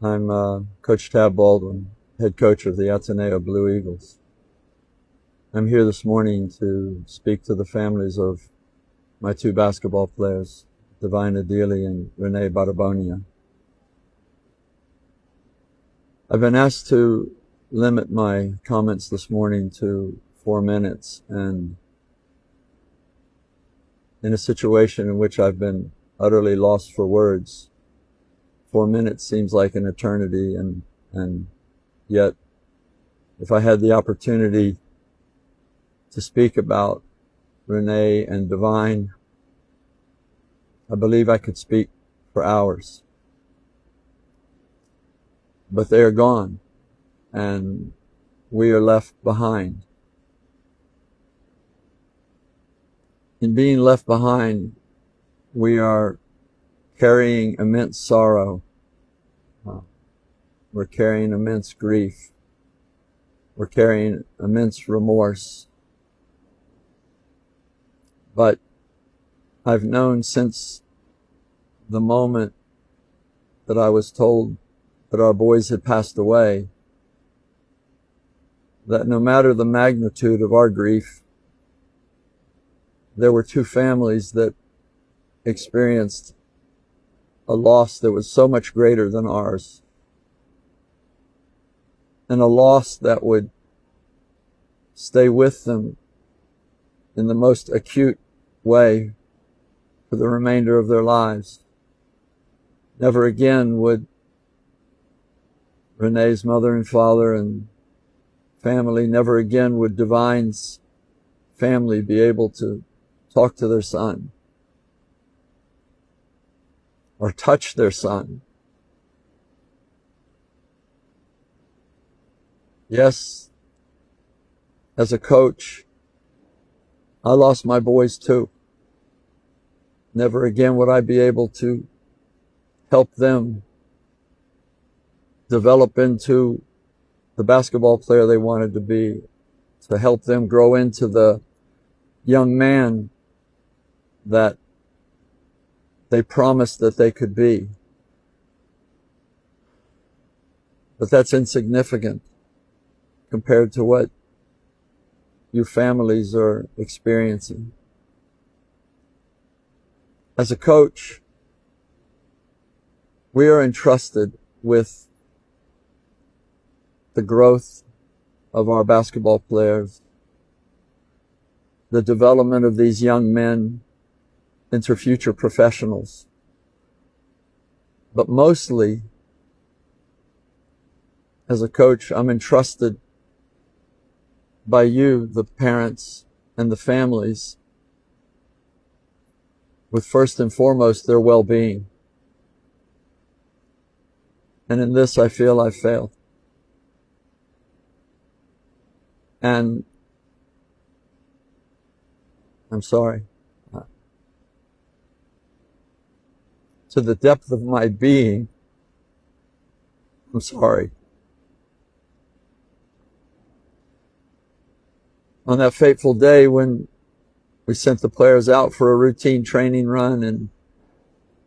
I'm Coach Tab Baldwin, head coach of the Ateneo Blue Eagles. I'm here this morning to speak to the families of my two basketball players, Divine Adili and Renee Barbonia. I've been asked to limit my comments this morning to 4 minutes, and in a situation in which I've been utterly lost for words, 4 minutes seems like an eternity, and yet if I had the opportunity to speak about Renee and Divine, I believe I could speak for hours. But they are gone, and we are left behind. In being left behind, we are carrying immense sorrow. We're carrying immense grief. We're carrying immense remorse. But I've known since the moment that I was told that our boys had passed away, that no matter the magnitude of our grief, there were two families that experienced a loss that was so much greater than ours, and a loss that would stay with them in the most acute way for the remainder of their lives. Never again would Renee's mother and father and family, never again would Divine's family be able to talk to their son or touch their son. Yes, as a coach, I lost my boys too. Never again would I be able to help them develop into the basketball player they wanted to be, to help them grow into the young man that they promised that they could be. But that's insignificant compared to what you families are experiencing. As a coach, we are entrusted with the growth of our basketball players, the development of these young men into future professionals. But mostly, as a coach, I'm entrusted by you, the parents and the families, with first and foremost their well-being. And in this, I feel I've failed. And I'm sorry. To the depth of my being, I'm sorry. On that fateful day when we sent the players out for a routine training run in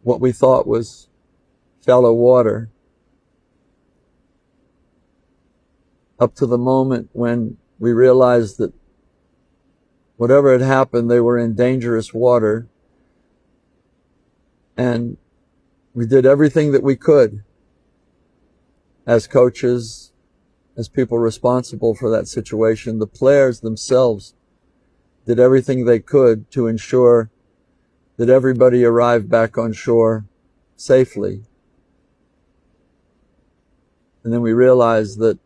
what we thought was shallow water, up to the moment when we realized that whatever had happened, they were in dangerous water, and we did everything that we could as coaches, as people responsible for that situation. The players themselves did everything they could to ensure that everybody arrived back on shore safely. And then we realized that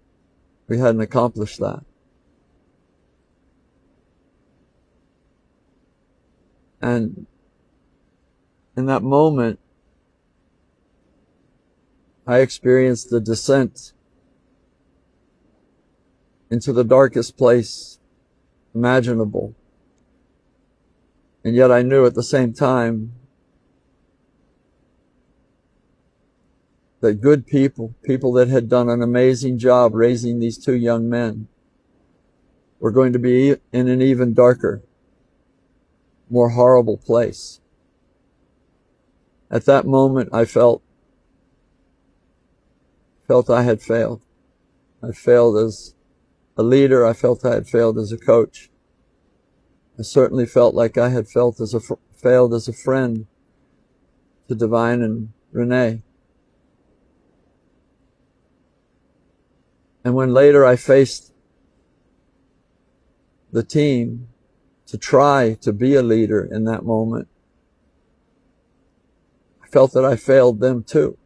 we hadn't accomplished that. And in that moment, I experienced the descent into the darkest place imaginable. And yet I knew at the same time that good people that had done an amazing job raising these two young men, were going to be in an even darker, more horrible place. At that moment, I felt felt I had failed. I failed as a leader. I felt I had failed as a coach. I certainly felt like I had failed as a friend to Divine and Renee. And when later I faced the team to try to be a leader in that moment, I felt that I failed them too.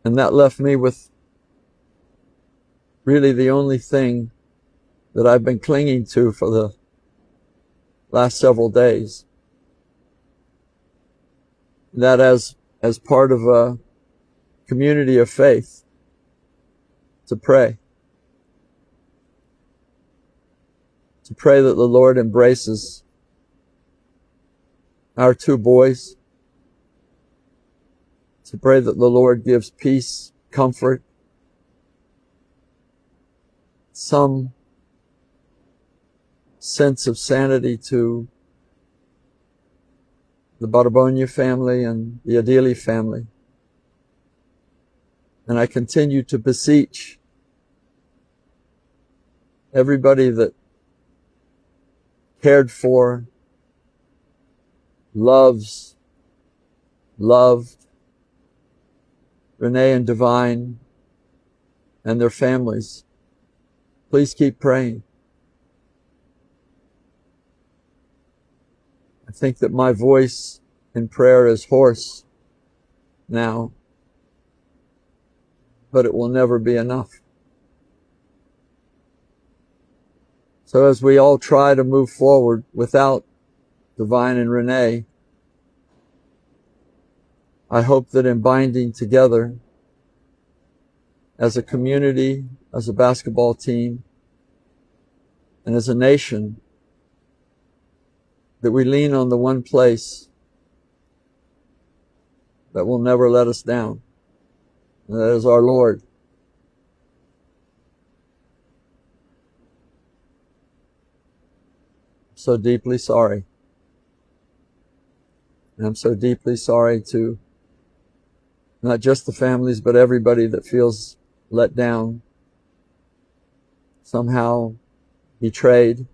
And that left me with really the only thing that I've been clinging to for the last several days. That as part of a community of faith, to pray. To pray that the Lord embraces our two boys. To pray that the Lord gives peace, comfort, some sense of sanity to the Barbonia family and the Adili family. And I continue to beseech everybody that cared for, loved Renee and Divine and their families. Please keep praying. I think that my voice in prayer is hoarse now, but it will never be enough. So as we all try to move forward without Divine and Renee, I hope that in binding together as a community, as a basketball team, and as a nation, that we lean on the one place that will never let us down, and that is our Lord. I'm so deeply sorry. And I'm so deeply sorry to not just the families, but everybody that feels let down, somehow betrayed.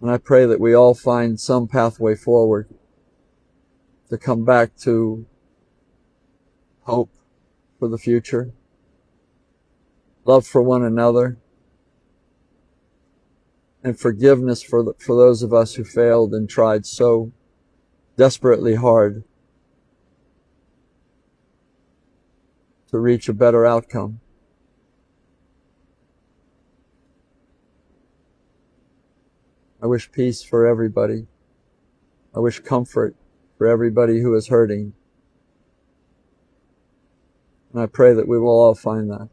And I pray that we all find some pathway forward to come back to hope for the future, love for one another, and forgiveness for those of us who failed and tried so desperately hard to reach a better outcome. I wish peace for everybody. I wish comfort for everybody who is hurting. And I pray that we will all find that.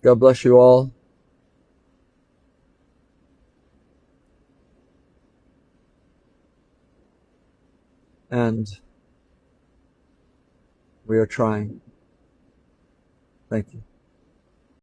God bless you all. And we are trying. Thank you.